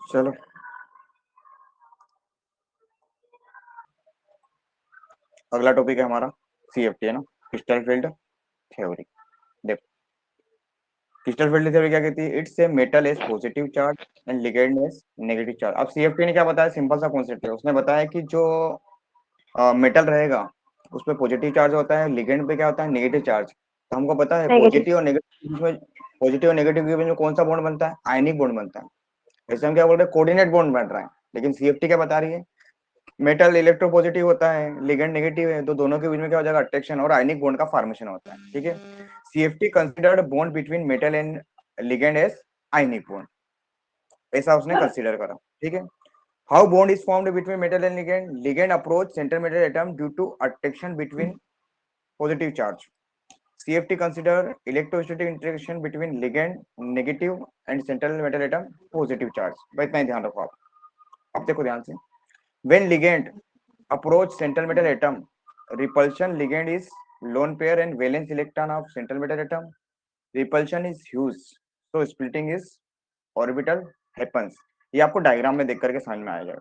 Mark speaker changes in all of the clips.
Speaker 1: चलो अगला टॉपिक है हमारा सीएफटी है ना, क्रिस्टल फील्ड थ्योरी। देखो क्रिस्टल फील्ड थ्योरी क्या कहती है, it's a metal as positive charge and ligand as negative charge. अब सीएफटी ने क्या बताया, सिंपल सा कॉन्सेप्ट है। उसने बताया कि जो मेटल रहेगा उसमें पॉजिटिव चार्ज होता है, लिगेंड पे क्या होता है, नेगेटिव चार्ज। तो हमको पता है
Speaker 2: नेगेटिव।
Speaker 1: पॉजिटिव और नेगेटिव के बीच में कौन सा बॉन्ड बनता है, आयनिक बॉन्ड बनता है। ऐसे हम क्या बोल रहे हैं, कोऑर्डिनेट बॉन्ड बन रहा है। लेकिन सीएफटी क्या बता रही है, मेटल इलेक्ट्रोपॉजिटिव होता है, लिगेंड नेगेटिव है, तो दोनों के बीच में क्या हो जाएगा, अट्रैक्शन और आयनिक बॉन्ड का फॉर्मेशन होता है। ठीक है, CFT considered bond between metal and ligand as ionic bond, ऐसा उसने कंसीडर करा। ठीक है, how bond is formed between metal and ligand, ligand approach center metal atom due to attraction between positive charge. CFT consider electrostatic interaction between ligand negative and central metal atom positive charge। भाई इतना ही ध्यान रखो आप। अब देखो ध्यान से, when ligand approach central metal atom, repulsion ligand is lone pair and valence electron of central metal atom, repulsion is huge, so splitting is orbital happens। ये आपको डायग्राम में देख करके समझ में आ जाएगा।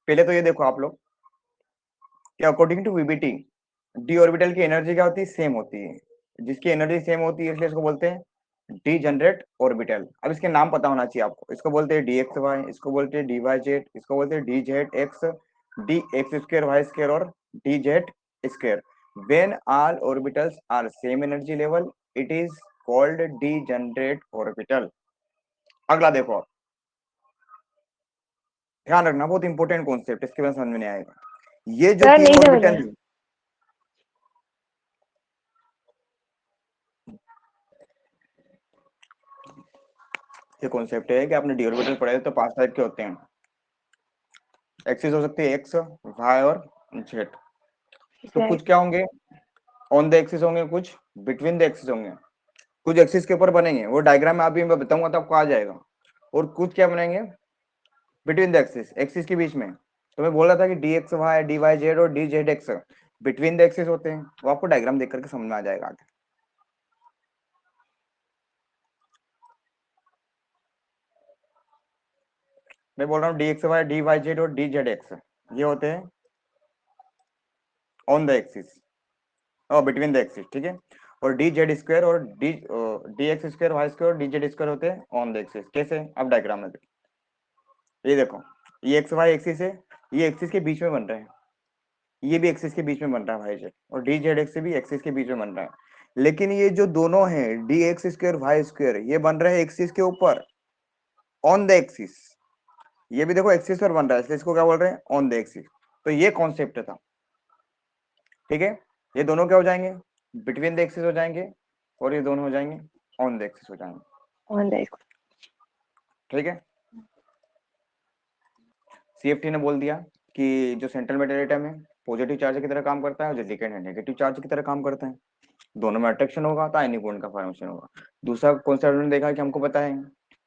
Speaker 1: पहले तो ये देखो आप लोग कि according to VBT d orbital की एनर्जी क्या होती है, सेम होती है। जिसकी एनर्जी सेम होती है इसलिए इसको बोलते हैं डी जनरेट ऑर्बिटल। अब इसके नाम पता होना चाहिए आपको। इसको बोलते हैं डी एक्स वाई, इसको बोलते हैं डी वाई जेड, इसको बोलते हैं D Z x, D X square Y square और D Z square. When all orbitals are same energy level it is called degenerate orbital. अगला देखो आप, ध्यान रखना बहुत इंपॉर्टेंट कॉन्सेप्ट, इसके बाद समझ में नहीं आएगा। ये जो
Speaker 2: सर
Speaker 1: तीन
Speaker 2: नहीं समझ
Speaker 1: ऑर्बिटल
Speaker 2: में।
Speaker 1: है, ये कॉन्सेप्ट है कि आपने डी ऑर्बिटल पढ़े तो 5 टाइप के होते हैं। एक्सिस हो सकती है एक्स, वाई और जेड। तो
Speaker 2: Exact।
Speaker 1: कुछ क्या होंगे, ऑन द एक्सिस होंगे, कुछ बिटवीन द एक्सिस होंगे, कुछ एक्सिस के ऊपर बनेंगे, वो डायग्राम में अभी मैं बताऊंगा तो आपको आ जाएगा। और कुछ क्या बनेंगे बिटवीन द एक्सिस, एक्सिस के बीच में। तो मैं बोल रहा था कि D x Y, D Y Z और D Z X between the axis होते हैं। वो आपको डायग्राम देख करके समझ में आ जाएगा आगे। मैं बोल रहा हूँ d x Y, D Y Z और डी जेड एक्स, ये होते हैं ऑन द एक्सिस और बिटवीन द एक्सिस। ठीक है, और डी जेड स्क्वायर और d x square y square और डी जेड स्क्वायर होते हैं ऑन द एक्सिस। कैसे, अब डायग्राम में देखो, ये देखो, ये एक्स वाई एक्सिस है, ये एक्सिस के बीच में बन रहे हैं, ये भी एक्सिस के बीच में बन रहा है वाई जेड, और डी जेड एक्स भी एक्सिस के बीच में बन रहा है। लेकिन ये जो दोनों हैं d x square y square, ये बन रहे हैं एक्सिस के ऊपर ऑन द एक्सिस। ये भी देखो एक्सिस पर बन रहा है, इसलिए इसको क्या बोल रहे हैं, ऑन द एक्सिस। तो ये कॉन्सेप्ट था। ठीक है, ये दोनों क्या हो जाएंगे, बिटवीन द एक्सिस हो जाएंगे, और ये दोनों हो जाएंगे ऑन द एक्सिस हो जाएंगे।
Speaker 2: ऑन देखो।
Speaker 1: ठीक है, सीएफटी ने बोल दिया कि जो सेंट्रल मेटल एटम है पॉजिटिव चार्ज की तरह काम करता है, और जो लिगेंड है नेगेटिव चार्ज की तरह काम करता है। दोनों में अट्रैक्शन होगा तो आयनिक बॉन्ड का फॉर्मेशन होगा। दूसरा कॉन्सेप्ट हमने देखा कि हमको पता है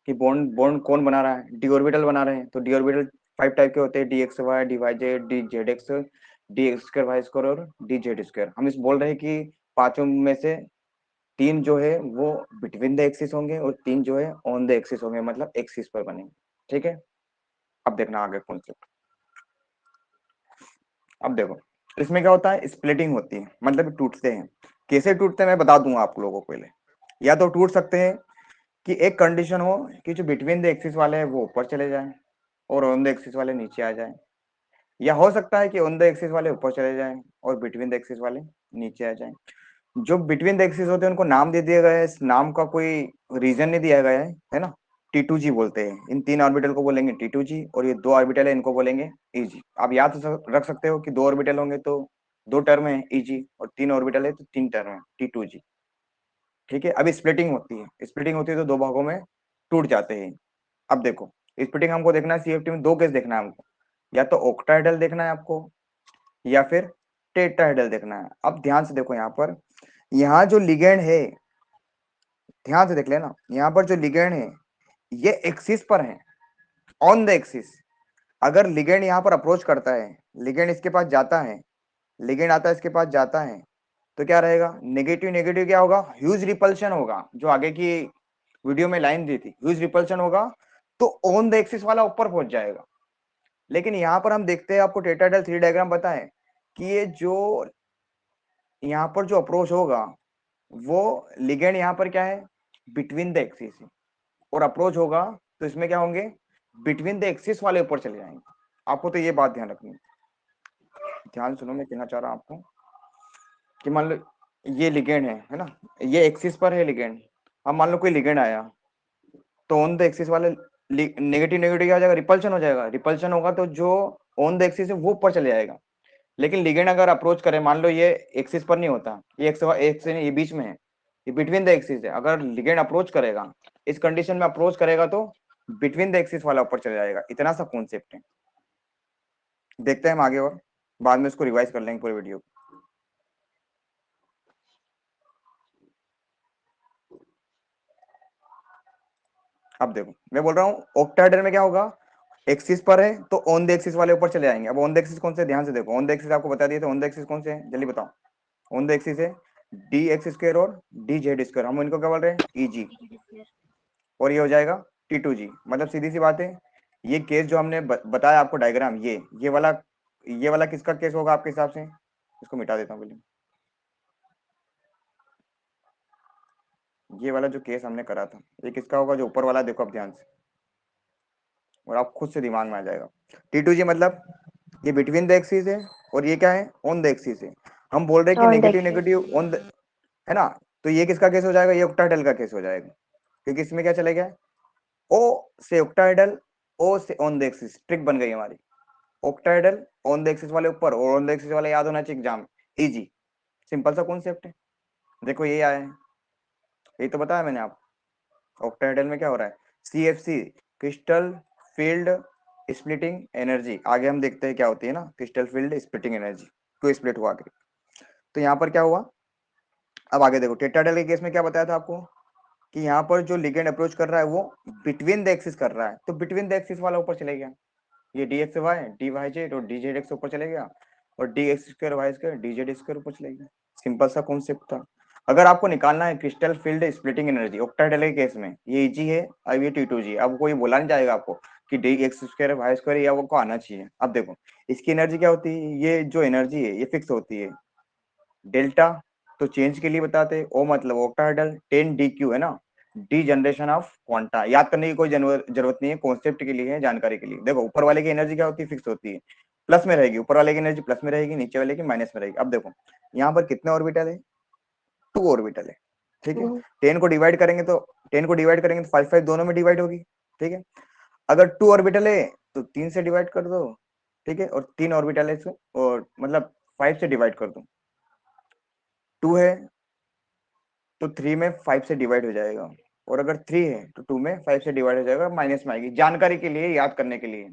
Speaker 1: कि बॉन्ड बॉन्ड कौन बना रहा है, डी ऑर्बिटल बना रहे हैं। तो डी ऑर्बिटल 5 टाइप के होते हैं, d x Y, D Y z, d Z x, D x square y square और डी जेड स्क्वायर। हम इस बोल रहे हैं कि पांचों में से 3 जो है वो बिटवीन द एक्सिस होंगे और 3 जो है ऑन द एक्सिस होंगे, मतलब एक्सिस पर बनेंगे। ठीक है, अब देखना आगे कॉन्सेप्ट। अब देखो इसमें क्या होता है, स्प्लिटिंग होती है, मतलब टूटते हैं। कैसे टूटते हैं मैं बता दूंगा आप लोगों को पहले। या तो टूट सकते हैं कि एक कंडीशन हो कि जो बिटवीन द एक्सिस वाले हैं वो ऊपर चले जाएं और ऑन द एक्सिस वाले नीचे आ जाएं। या हो सकता है कि ऑन द एक्सिस वाले ऊपर चले जाएं और बिटवीन द एक्सिस वाले नीचे आ जाएं। जो बिटवीन द एक्सिस होते हैं उनको नाम दे दिया गया है, इस नाम का कोई रीजन नहीं दिया गया है ना। T2G बोलते हैं, इन 3 ऑर्बिटल को बोलेंगे T2G, और ये 2 ऑर्बिटल है इनको बोलेंगे EG। आप याद रख सकते हो कि 2 ऑर्बिटल होंगे तो 2 टर्म है EG, और 3 ऑर्बिटल है तो 3 टर्म है T2G। ठीक है, अभी स्प्लिटिंग होती है, स्प्लिटिंग होती है तो 2 भागों में टूट जाते हैं। अब देखो स्प्लिटिंग हमको देखना है सीएफटी में, 2 केस देखना है हमको, या तो ऑक्टाहेड्रल देखना है आपको या फिर टेट्राहेड्रल देखना है। अब ध्यान से देखो यहाँ पर, यहाँ जो लिगेंड है, ध्यान से देख लेना, यहाँ पर जो लिगेंड है ये एक्सिस पर है, ऑन द एक्सिस। अगर लिगेंड यहाँ पर अप्रोच करता है, लिगेंड इसके पास जाता है, लिगेंड आता है इसके पास जाता है, तो क्या रहेगा, नेगेटिव नेगेटिव क्या होगा, ह्यूज रिपल्शन होगा। जो आगे की वीडियो में लाइन दी थी, ह्यूज रिपल्शन होगा। तो ऑन द एक्सिस वाला ऊपर पहुंच जाएगा। लेकिन यहाँ पर हम देखते हैं, आपको टेट्राहेड्रल 3 डायग्राम पता है कि ये जो यहाँ पर जो अप्रोच होगा वो लिगेंड यहाँ पर क्या है, बिटवीन द एक्सिस, और अप्रोच होगा तो इसमें क्या होंगे, बिटवीन द एक्सिस वाले ऊपर चले जाएंगे। आपको तो ये बात ध्यान रखनी है। ध्यान सुनो, मैं कहना चाह रहा हूं आपको कि मान लो ये लिगेंड है ना, ये एक्सिस पर है लिगेंड। अब मान लो कोई लिगेंड आया तो ऑन द एक्सिस वाले नेगेटिव नेगेटिव क्या हो जाएगा, रिपल्शन हो जाएगा। रिपल्शन होगा तो जो ऑन द एक्सिस है वो ऊपर चले जाएगा। लेकिन लिगेंड अगर अप्रोच करे, मान लो ये एक्सिस पर नहीं होता, ये एक्स ये बीच में है, ये बिटवीन द एक्सिस है, अगर लिगेंड अप्रोच करेगा, इस कंडीशन में अप्रोच करेगा तो बिटवीन द एक्सिस वाला ऊपर चले जाएगा। इतना सा कॉन्सेप्ट है। देखते हैं हम आगे, और बाद में इसको रिवाइज कर लेंगे पूरे वीडियो। अब देखो मैं बोल रहा हूँ ऑक्टाहेड्रल में क्या होगा, एक्सिस पर है तो ऑन द एक्सिस वाले ऊपर चले जाएंगे। अब ऑन द एक्सिस कौन से, ध्यान से देखो, ऑन द एक्सिस आपको बता दिए थे, ऑन द एक्सिस कौन से हैं जल्दी बताओ। ऑन द एक्सिस है डी एक्स स्क्वायर और डी जेड स्क्वायर, हम इनको क्या बोल रहे हैं, ई जी, और ये हो जाएगा टी टू जी। मतलब सीधी सी बात है, ये केस जो हमने बताया आपको डायग्राम, ये वाला किसका केस होगा आपके हिसाब से, इसको मिटा देता हूँ पहले। ये वाला जो केस हमने करा था ये किसका होगा, जो ऊपर वाला, देखो अब ध्यान से, और आप खुद से दिमाग में आ जाएगा। टी टू जी मतलब ये बिटवीन द एक्सिस है, और ये क्या है, ऑन द एक्सिस है। हम बोल रहे हैं कि
Speaker 2: ऑन
Speaker 1: नेगेटिव
Speaker 2: देखिए।
Speaker 1: नेगेटिव ऑन द, है ना, तो ये किसका केस हो जाएगा, ये ऑक्टाहेड्रल का केस हो जाएगा, क्योंकि इसमें क्या चलेगा, ओ से ऑक्टाहेड्रल, ओ से ऑन द एक्सिस, ट्रिक बन गई हमारी। ऑक्टाहेड्रल ऑन द एक्सिस वाले ऊपर, और ऑन द एक्सिस वाले याद होना चाहिए एग्जाम, इजी, सिंपल सा कॉन्सेप्ट है। देखो ये आया है, यही तो बताया मैंने आपको। ऑक्टाहेड्रल में क्या हो रहा है, CFC, crystal field splitting energy. आगे हम देखते हैं क्या होती है ना, क्रिस्टल फील्ड स्प्लिटिंग एनर्जी, क्यों स्प्लिट हुआ आगे। तो यहाँ पर क्या हुआ, अब आगे देखो टेट्राहेड्रल के केस में क्या बताया था आपको, कि यहाँ पर जो लिगेंड अप्रोच कर रहा है वो बिटवीन द एक्सिस कर रहा है, तो बिटवीन द एक्सिस वाला ऊपर चले गया। ये d x Y D Y Z और डी जेड एक्स ऊपर चले गया, और d x square y square d z square ऊपर चले गया। सिंपल सा कॉन्सेप्ट था। अगर आपको निकालना है crystal field splitting energy octahedral के केस में, ये जी है, अब ये टी टू जी, अब कोई बोला नहीं जाएगा आपको कि D x square y square, या वो को आना चाहिए। अब देखो इसकी एनर्जी क्या होती है, ये जो एनर्जी है ये फिक्स होती है, डेल्टा। तो चेंज के लिए बताते, ओ मतलब ऑक्टाहेड्रल 10 डी क्यू है ना, डी जनरेशन ऑफ क्वांटा, याद करने की कोई जरूरत नहीं है, कॉन्सेप्ट के लिए है, जानकारी के लिए। देखो ऊपर वाले की एनर्जी क्या होती है, फिक्स होती है, प्लस में रहेगी, ऊपर वाले की एनर्जी प्लस में रहेगी, नीचे वाले की माइनस में रहेगी। अब देखो यहाँ पर कितने ऑर्बिटल है, 2 ऑर्बिटल है, ठीक है। 10 को डिवाइड करेंगे तो 5 5 दोनों में डिवाइड होगी, ठीक है। अगर 2 ऑर्बिटल है तो 3 से डिवाइड कर दो, ठीक है, और 3 ऑर्बिटल है और मतलब 5 से डिवाइड कर दो, 2 है तो 3 में 5 से डिवाइड हो जाएगा, और अगर 3 है तो 2 में 5 से डिवाइड हो जाएगा, माइनस में आएगी, जानकारी के लिए, याद करने के लिए।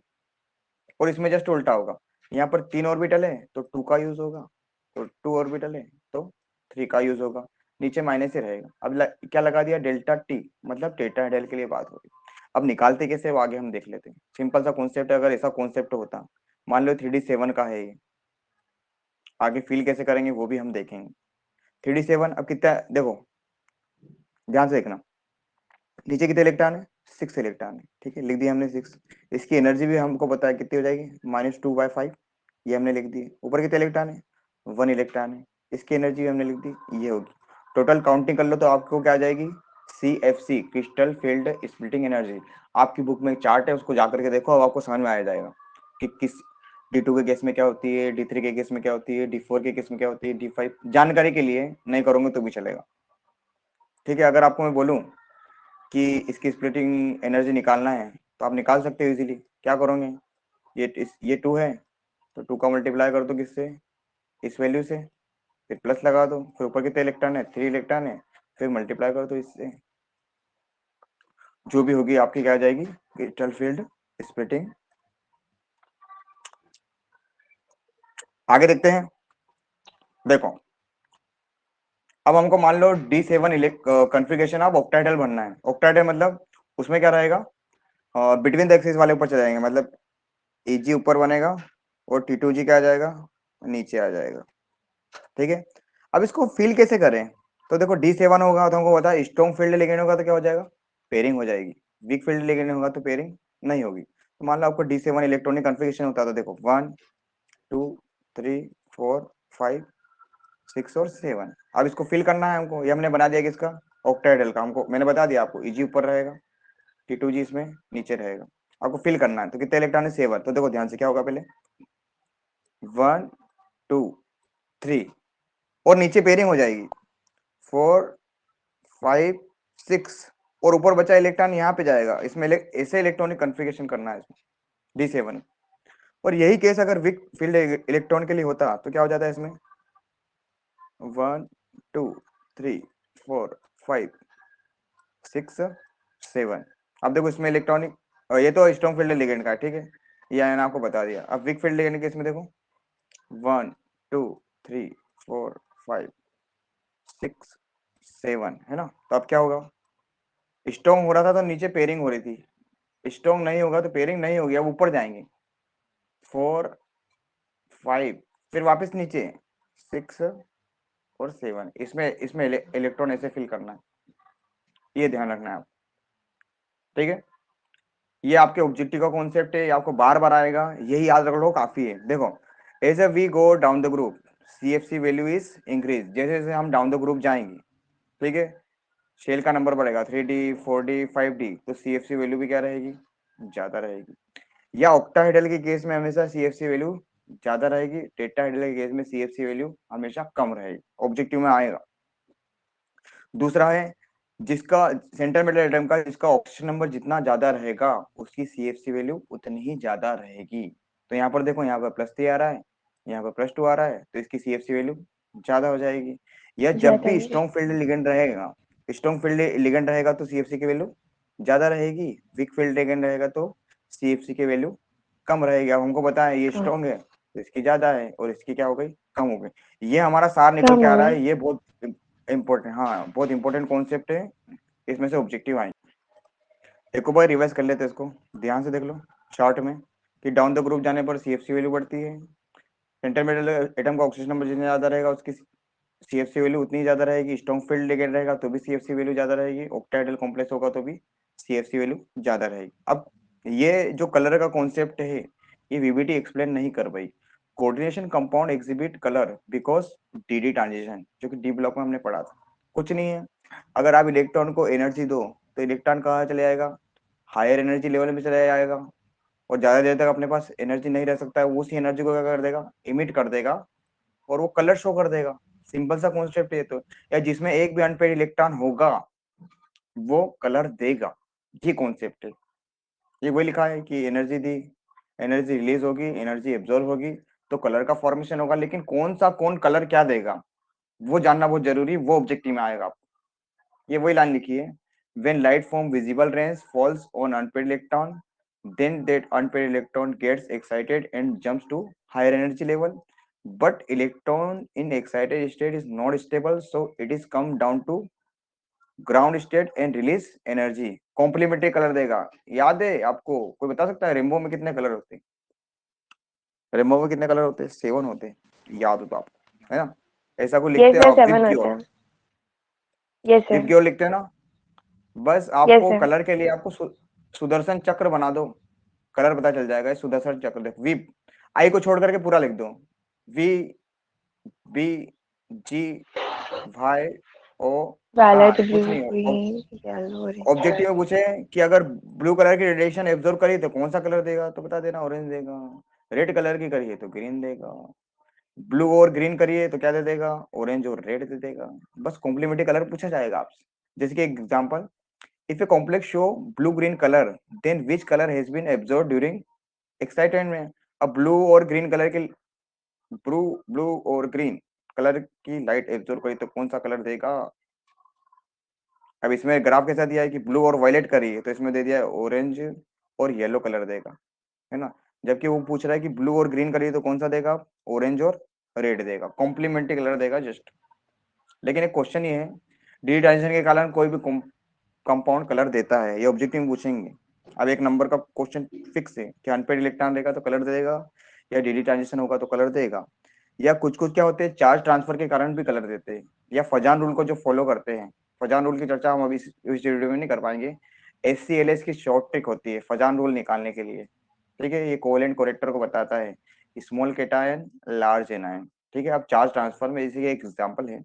Speaker 1: और इसमें जस्ट उल्टा होगा, यहाँ पर 3 ऑर्बिटल है तो 2 का यूज होगा, तो 2 ऑर्बिटल है तो 3 का यूज होगा, नीचे माइनस ही रहेगा। अब क्या लगा दिया, डेल्टा टी, मतलब टेट्राहेड्रल के लिए बात हो रही। अब निकालते कैसे, वो आगे हम देख लेते हैं। सिंपल सा कॉन्सेप्ट है, अगर ऐसा कॉन्सेप्ट होता, मान लो 3D7 का है ये, आगे फील कैसे करेंगे वो भी हम देखेंगे। 3D7 अब कितना, देखो ध्यान से देखना, नीचे कितने इलेक्ट्रॉन है, 6 इलेक्ट्रॉन है, ठीक है, लिख दिया हमने 6। इसकी एनर्जी भी हमको पता है कितनी हो जाएगी, -2/5, ये हमने लिख दी। ऊपर कितने इलेक्ट्रॉन है, 1 इलेक्ट्रॉन है, इसकी एनर्जी भी हमने लिख दी, ये होगी। टोटल काउंटिंग कर लो तो आपको क्या आ जाएगी, CFC, crystal field splitting energy. आपकी बुक में एक चार्ट है, उसको जाकर के देखो, अब आपको समझ में आ जाएगा कि किस D2 के केस में क्या होती है, D3 के केस में क्या होती है, D4 के केस में क्या होती है, D5, जानकारी के लिए, नहीं करोगे तो भी चलेगा, ठीक है। अगर आपको मैं बोलूं कि इसकी स्प्लिटिंग एनर्जी निकालना है तो आप निकाल सकते हो इजीली। क्या करोगे, ये 2 है तो 2 का मल्टीप्लाई कर दो किससे, इस वैल्यू से, फिर प्लस लगा दो, फिर ऊपर कितने इलेक्ट्रॉन है, 3 इलेक्ट्रॉन है, फिर मल्टीप्लाई कर दो इससे, जो भी होगी आपकी क्या आ जाएगी, क्रिस्टल फील्ड स्प्लिटिंग। आगे देखते हैं, देखो अब हमको मान लो D7 कॉन्फ़िगरेशन ऑफ ऑक्टाहेड्रल बनना है। ऑक्टाहेड्रल मतलब उसमें क्या रहेगा, बिटवीन द एक्सिस वाले ऊपर चले जाएंगे, मतलब EG ऊपर बनेगा और T2G क्या आ जाएगा, नीचे आ जाएगा, ठीक है। अब इसको फील कैसे करें, तो देखो D7 होगा तो हमको पता है स्ट्रॉन्ग फील्ड लिगेंड होगा तो क्या हो जाएगा, पेयरिंग हो जाएगी। वीक फील्ड लिगेंड होगा तो पेयरिंग नहीं होगी। तो मान लो आपको D7 इलेक्ट्रॉनिक कॉन्फ़िगरेशन होता है, तो देखो 1 2 3 4 5 6 और 7। अब इसको फिल करना है हमको, ये हमने बना दिया किसका, ऑक्टाहेड्रल का। हमको मैंने बता दिया आपको, Eg ऊपर रहेगा, T2G इसमें नीचे रहेगा। आपको फिल करना है, तो कितने इलेक्ट्रॉन है, 7। तो देखो ध्यान से क्या होगा, पहले 1 2 3 और नीचे पेयरिंग हो जाएगी 4 5 6 और ऊपर बचा इलेक्ट्रॉन यहाँ पे जाएगा। इसमें ऐसे इलेक्ट्रॉनिक कॉन्फ़िगरेशन करना है इसमें D7। और यही केस अगर वीक फील्ड इलेक्ट्रॉन के लिए होता तो क्या हो जाता है इसमें, 1 2 3 4 5 6 7। अब देखो इसमें इलेक्ट्रॉनिक, ये तो स्ट्रॉन्ग फील्ड लिगेंड का है, ठीक है, ये मैंने आपको बता दिया। अब वीक फील्ड लिगेंड के इसमें देखो 1 2 3 4 5 6 7 है ना। तो अब क्या होगा, स्ट्रॉन्ग हो रहा था तो नीचे पेयरिंग हो रही थी, स्ट्रॉन्ग नहीं होगा तो पेयरिंग नहीं होगी। अब ऊपर जाएंगे 4 5 फिर वापस नीचे 6 और 7। इसमें इसमें इलेक्ट्रॉन ऐसे फिल करना है, ये ध्यान रखना है आप, ठीक है। ये आपके ऑब्जेक्टिव का कॉन्सेप्ट है, ये आपको बार बार आएगा, यही याद रख लो काफी है। देखो as a we go down the group CFC value is increase, जैसे जैसे हम डाउन द ग्रुप जाएंगे, ठीक है, शेल का नंबर बढ़ेगा 3D 4D 5D, तो CFC वैल्यू भी क्या रहेगी, ज्यादा रहेगी। या ऑक्टाहेड्रल के केस में हमेशा CFC वैल्यू ज्यादा रहेगी, टेट्राहेड्रल के केस में CFC वैल्यू हमेशा कम रहेगी, ऑब्जेक्टिव में आएगा। दूसरा है जिसका सेंटर मेटल एटम का जिसका ऑक्सीजन नंबर जितना ज्यादा रहेगा उसकी CFC वैल्यू उतनी ही ज्यादा रहेगी। तो यहाँ पर देखो, यहाँ पर +3 आ रहा है, यहाँ पर +2 आ रहा है, तो इसकी CFC वैल्यू ज्यादा हो जाएगी। या जब
Speaker 2: ज्यादा
Speaker 1: भी
Speaker 2: होगी।
Speaker 1: स्ट्रॉन्ग फील्ड लिगेंड रहेगा, स्ट्रॉन्ग फील्ड लिगेंड रहेगा तो CFC की वैल्यू ज्यादा रहेगी, वीक फील्ड लिगेंड रहेगा तो CFC की वैल्यू कम रहेगी। अब हमको पता है ये
Speaker 2: कम
Speaker 1: स्ट्रॉन्ग है तो इसकी ज्यादा है और इसकी क्या हो गई, कम हो गई। ये हमारा सार निकल
Speaker 2: कम
Speaker 1: के
Speaker 2: हो
Speaker 1: आ रहा
Speaker 2: गई।
Speaker 1: है, ये बहुत इम्पोर्टेंट, हाँ बहुत इंपॉर्टेंट कॉन्सेप्ट है, इसमें से ऑब्जेक्टिव आएंगे। एक बार रिवाइज कर लेते हैं इसको, ध्यान से देख लो चार्ट में कि डाउन द ग्रुप जाने पर CFC वैल्यू बढ़ती है, सेंटर मेटल एटम का ऑक्सीजन नंबर जितना ज्यादा रहेगा उसकी CFC वैल्यू उतनी ज्यादा रहेगी, स्ट्रॉन्ग फील्ड लिगेंड रहेगा तो भी CFC वैल्यू ज्यादा रहेगी, ऑक्टाहेड्रल कॉम्प्लेक्स होगा तो भी CFC वैल्यू ज्यादा रहेगी। अब ये जो कलर का कॉन्सेप्ट है ये VBT एक्सप्लेन नहीं कर पाई। Coordination compound exhibit colour because DD transition, जो कि डी ब्लॉक में हमने पढ़ा था, कुछ नहीं है। अगर आप इलेक्ट्रॉन को एनर्जी दो तो इलेक्ट्रॉन कहाँ चले जाएगा, हायर एनर्जी लेवल में चला जाएगा, और ज्यादा देर तक अपने पास एनर्जी नहीं रह सकता है, वो उसी एनर्जी को क्या कर देगा, इमिट कर देगा और वो कलर शो कर देगा। सिंपल सा कॉन्सेप्ट है। तो या जिसमें एक भी अनपेड इलेक्ट्रॉन होगा वो कलर देगा, ये कॉन्सेप्ट है। ये वही लिखा है कि एनर्जी दी, एनर्जी रिलीज होगी, एनर्जी एब्जॉर्ब होगी तो कलर का फॉर्मेशन होगा, लेकिन कौन सा कौन कलर क्या देगा वो जानना बहुत जरूरी, वो ऑब्जेक्टिव में आएगा। ये वही लाइन लिखी है, when light from visible rays falls on unpaired electron, then that unpaired electron gets excited and jumps to higher energy level, but electron in excited state is not stable, so it is come down to ground state and release energy। Complementary colour देगा। याद है आपको, कोई बता सकता है rainbow में कितने कलर होते हैं, रेनबो में कितने कलर होते हैं, 7 होते हैं, याद हो तो आपको, है ना। ऐसा को लिखते
Speaker 2: यस
Speaker 1: हैं
Speaker 2: सर,
Speaker 1: आप
Speaker 2: 7
Speaker 1: विप
Speaker 2: होता
Speaker 1: ग्योर,
Speaker 2: है। Yes
Speaker 1: whip
Speaker 2: sir.
Speaker 1: ग्योर लिखते हैं ना। बस
Speaker 2: यस
Speaker 1: आपको
Speaker 2: सर।
Speaker 1: कलर के लिए आपको सुदर्शन चक्र बना दो, कलर पता चल जाएगा। सुदर्शन चक्र देखो, वी आई को छोड़ करके पूरा लिख दो, V B G Y O
Speaker 2: violet,
Speaker 1: R,
Speaker 2: blue,
Speaker 1: कुछ नहीं हो।
Speaker 2: ग्रीन, येलो, ऑरेंज,
Speaker 1: ऑब्जेक्टिव में
Speaker 2: रेड।
Speaker 1: पूछे कि अगर ब्लू कलर की रेडिएशन एब्जॉर्ब करी तो कौन सा कलर देगा, तो बता देना ऑरेंज देगा। रेड कलर की करिए तो ग्रीन देगा, ब्लू और ग्रीन करिए तो क्या दे देगा, ऑरेंज और रेड दे देगा। बस कॉम्प्लीमेंट्री कलर पूछा जाएगा आपसे। जैसे कि example, if a complex show blue green colour then which colour has been absorb during excitement. अब ब्लू और ग्रीन कलर की, ब्लू ब्लू और ग्रीन कलर की लाइट एब्जॉर्ब करी तो कौन सा कलर देगा। अब इसमें ग्राफ कैसा दिया है कि ब्लू और वायलेट करी है तो इसमें दे दिया है ऑरेंज और येलो कलर देगा, है ना। जबकि वो पूछ रहा है कि ब्लू और ग्रीन करिए तो कौन सा देगा, ऑरेंज और रेड देगा, कॉम्प्लीमेंट्री कलर देगा जस्ट। लेकिन एक क्वेश्चन ये है, डी ट्रांजिशन के कारण कोई भी कंपाउंड कलर देता है, ये ऑब्जेक्टिव में पूछेंगे। अब एक नंबर का क्वेश्चन फिक्स है कि अनपेड इलेक्ट्रॉन देगा तो कलर देगा, या डी ट्रांजिशन होगा तो कलर देगा, या कुछ कुछ क्या होते हैं चार्ज ट्रांसफर के कारण भी कलर देते हैं, या फजान रूल को जो फॉलो करते हैं। फजान रूल की चर्चा हम अभी इस वीडियो में नहीं कर पाएंगे, HClH की शॉर्ट ट्रिक होती है फजान रूल निकालने के लिए। ठीक है, ये कोवेलेंट कोरेक्टर को बताता है, स्मॉल केटायन लार्ज एनायन। ठीक है, अब चार्ज ट्रांसफर में इसी का एक एग्जांपल है,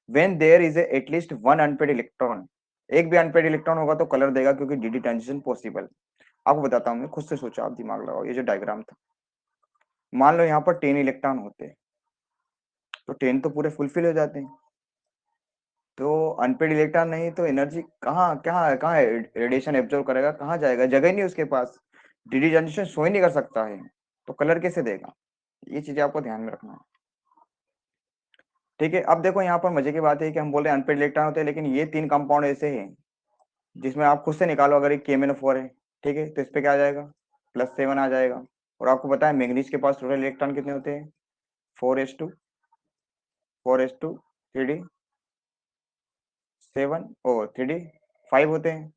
Speaker 1: when there is at least one unpaired electron, एक भी अनपेड इलेक्ट्रॉन होगा तो कलर देगा क्योंकि डी डी ट्रांजिशन पॉसिबल। आपको बताता हूँ मैं, खुद से सोचा, आप दिमाग लगाओ। ये जो डायग्राम था, मान लो यहाँ पर 10 इलेक्ट्रॉन होते, तो 10 तो पूरे फुलफिल हो जाते हैं, तो अनपेड इलेक्ट्रॉन नहीं तो एनर्जी कहाँ कहाँ कहाँ रेडिएशन एब्जॉर्ब करेगा, कहाँ जाएगा, जगह ही नहीं उसके पास, डीडी ट्रांजिशन शो ही नहीं कर सकता है, तो कलर कैसे देगा। ये चीजें आपको ध्यान में रखना है। ठीक है, अब देखो यहाँ पर मजे की बात है कि हम बोल रहे हैं अनपेड इलेक्ट्रॉन होते हैं, लेकिन ये 3 कंपाउंड ऐसे हैं जिसमें आप खुद से निकालो, अगर एक KMnO4 है, ठीक है, तो इस पे क्या आ जाएगा, +7 आ जाएगा। और आपको पता है मैग्नीज के पास टोटल इलेक्ट्रॉन कितने होते हैं, 4s2 3d 7 और 3d 5 होते हैं।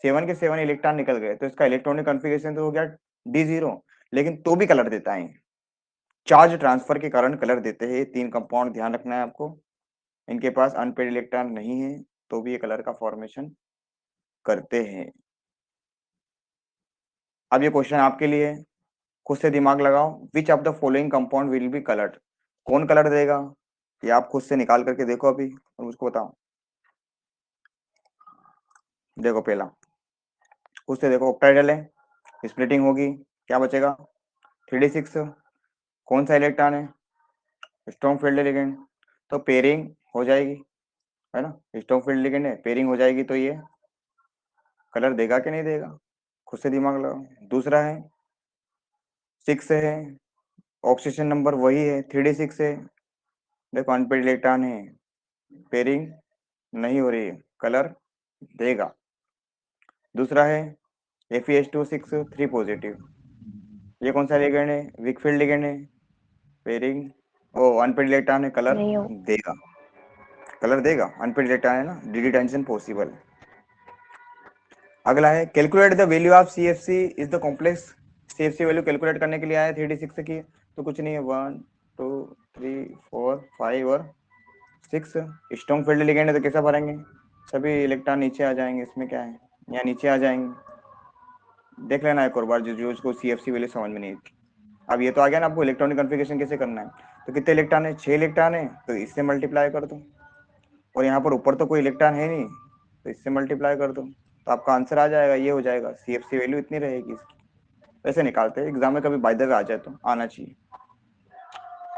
Speaker 1: 7 के 7 इलेक्ट्रॉन निकल गए, तो इसका इलेक्ट्रॉनिक कॉन्फ़िगरेशन तो हो गया D0, लेकिन तो भी कलर देता है, चार्ज ट्रांसफर के कारण कलर देते हैं। 3 कंपाउंड ध्यान रखना है आपको, इनके पास अनपेड इलेक्ट्रॉन नहीं है तो भी ये कलर का फॉर्मेशन करते हैं। अब ये क्वेश्चन आपके लिए, खुद से दिमाग लगाओ, which of the following compound will be coloured, कौन कलर देगा, ये आप खुद से निकाल करके देखो अभी और मुझको बताओ। देखो पहला, खुद से देखो, ऑक्टाइडल है, स्प्लिटिंग होगी, क्या बचेगा, 3d6, कौन सा इलेक्ट्रॉन है, स्ट्रॉन्ग फील्ड लिगेंड, तो पेयरिंग हो जाएगी, है ना, स्ट्रॉन्ग फील्ड लिगेंड है, पेयरिंग हो जाएगी, तो ये कलर देगा कि नहीं देगा, खुद से दिमाग लगाओ। दूसरा है 6 है, ऑक्सीजन नंबर वही है, 3d6 है, देखो अनपेड इलेक्ट्रॉन है, पेयरिंग नहीं हो रही है, कलर देगा। दूसरा है Fe2 6 3 पॉजिटिव, ये कौन सा लिगेंड है, वीक फील्ड लिगेंड है, पेयरिंग ओ अनपेड इलेक्ट्रॉन है, कलर
Speaker 2: नहीं हो।
Speaker 1: देगा, कलर देगा, अनपेड इलेक्ट्रॉन है ना, डी टेंशन पॉसिबल। अगला है calculate the value of CFC is the complex, CFC value calculate करने के लिए आया 3d6 की, तो कुछ नहीं है, 1 2 3 4 5 और 6, स्ट्रॉन्ग फील्ड लिगेंड है तो कैसा भरेंगे, सभी इलेक्ट्रॉन नीचे आ जाएंगे, इसमें क्या है, यहाँ नीचे आ जाएंगे। देख लेना एक और बार, जो उसको CFC वैल्यू समझ में नहीं थी। अब ये तो आ गया ना आपको इलेक्ट्रॉनिक कॉन्फ़िगरेशन कैसे करना है, तो कितने इलेक्ट्रॉन है, 6 इलेक्ट्रॉन है, तो इससे मल्टीप्लाई कर दो, और यहाँ पर ऊपर तो कोई इलेक्ट्रॉन है नहीं, तो इससे मल्टीप्लाई कर दो, तो आपका आंसर आ जाएगा, ये हो जाएगा, CFC वैल्यू इतनी रहेगी इसकी। वैसे निकालते हैं, एग्जाम में कभी बाय द वे आ जाए तो आना चाहिए।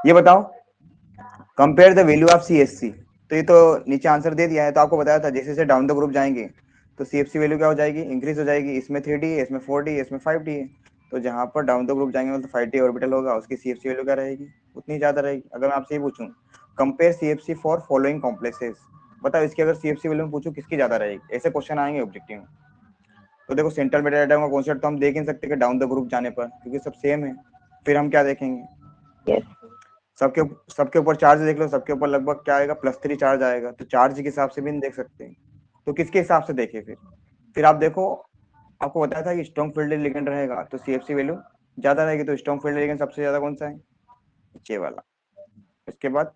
Speaker 1: ये बताओ, compare the value of CFC, तो ये तो नीचे आंसर दे दिया है, तो आपको बताया था जैसे जैसे डाउन द ग्रुप जाएंगे तो CFC वैल्यू क्या हो जाएगी, इंक्रीज हो जाएगी, इसमें 3d है, इसमें 4d है, इसमें 5d है, तो जहां पर डाउन द ग्रुप जाएंगे मतलब 5d ऑर्बिटल होगा, उसकी CFC वैल्यू क्या रहेगी, उतनी ज्यादा रहेगी। अगर मैं आपसे ये पूछूं compare CFC for following complexes, बताओ इसकी अगर CFC वैल्यू में पूछूं किसकी ज्यादा रहेगी, ऐसे क्वेश्चन आएंगे ऑब्जेक्टिव में। तो देखो सेंट्रल मेटा एटम का कॉन्सेप्ट तो हम देख ही नहीं सकते कि डाउन द ग्रुप जाने पर, क्योंकि सब सेम है। फिर हम क्या देखेंगे,
Speaker 2: यस।
Speaker 1: सबके सबके ऊपर चार्ज देख लो, सबके ऊपर लगभग क्या आएगा, +3 चार्ज आएगा, तो चार्ज के हिसाब से भी नहीं देख सकते, तो किसके हिसाब से देखे फिर आप देखो, आपको बताया था कि स्ट्रॉन्ग फील्ड लिगेंड रहेगा तो CFC वैल्यू ज्यादा रहेगी, तो स्ट्रॉन्ग फील्ड लिगेंड सबसे ज्यादा कौन सा है, ये वाला, उसके बाद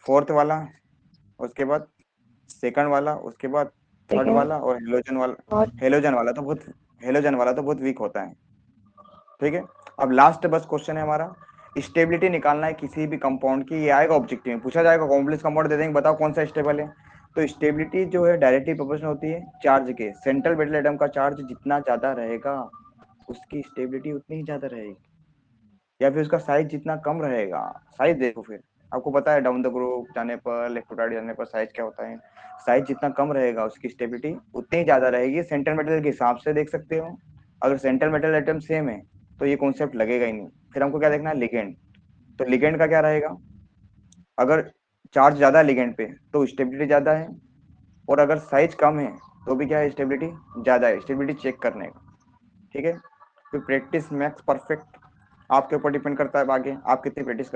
Speaker 1: फोर्थ वाला, उसके बाद सेकंड वाला, उसके बाद थर्ड
Speaker 2: सेकेंड।
Speaker 1: वाला, और हेलोजन वाला।
Speaker 2: और
Speaker 1: हेलोजन वाला तो बहुत वीक होता है। ठीक है, अब लास्ट बस क्वेश्चन है हमारा, स्टेबिलिटी निकालना है किसी भी कंपाउंड की, ये आएगा ऑब्जेक्टिव में, पूछा जाएगा कॉम्प्लेक्स कंपाउंड दे देंगे, बताओ कौन सा स्टेबल है। तो स्टेबिलिटी जो है डायरेक्टली प्रोपोर्शनल होती है चार्ज के, सेंट्रल मेटल एटम का चार्ज जितना ज्यादा रहेगा उसकी स्टेबिलिटी उतनी ही ज्यादा रहेगी, या फिर उसका साइज जितना कम रहेगा, साइज देखो फिर, आपको पता है डाउन द ग्रुप जाने पर, इलेक्ट्रोलाइट जाने पर साइज क्या होता है, साइज जितना कम रहेगा उसकी स्टेबिलिटी उतनी ही ज्यादा रहेगी, सेंट्रल मेटल के हिसाब से देख सकते हो। अगर सेंट्रल मेटल एटम सेम है तो ये कॉन्सेप्ट लगेगा ही नहीं, फिर हमको क्या देखना है, लिगेंड, तो लिगेंड का क्या रहेगा, अगर चार्ज ज्यादा है लिगेंड पे तो स्टेबिलिटी ज्यादा है, और अगर साइज कम है तो भी क्या है, स्टेबिलिटी ज्यादा है, स्टेबिलिटी चेक करने का। ठीक है, फिर प्रैक्टिस मैक्स परफेक्ट, आपके ऊपर डिपेंड करता है आगे आप कितनी प्रैक्टिस करते हैं।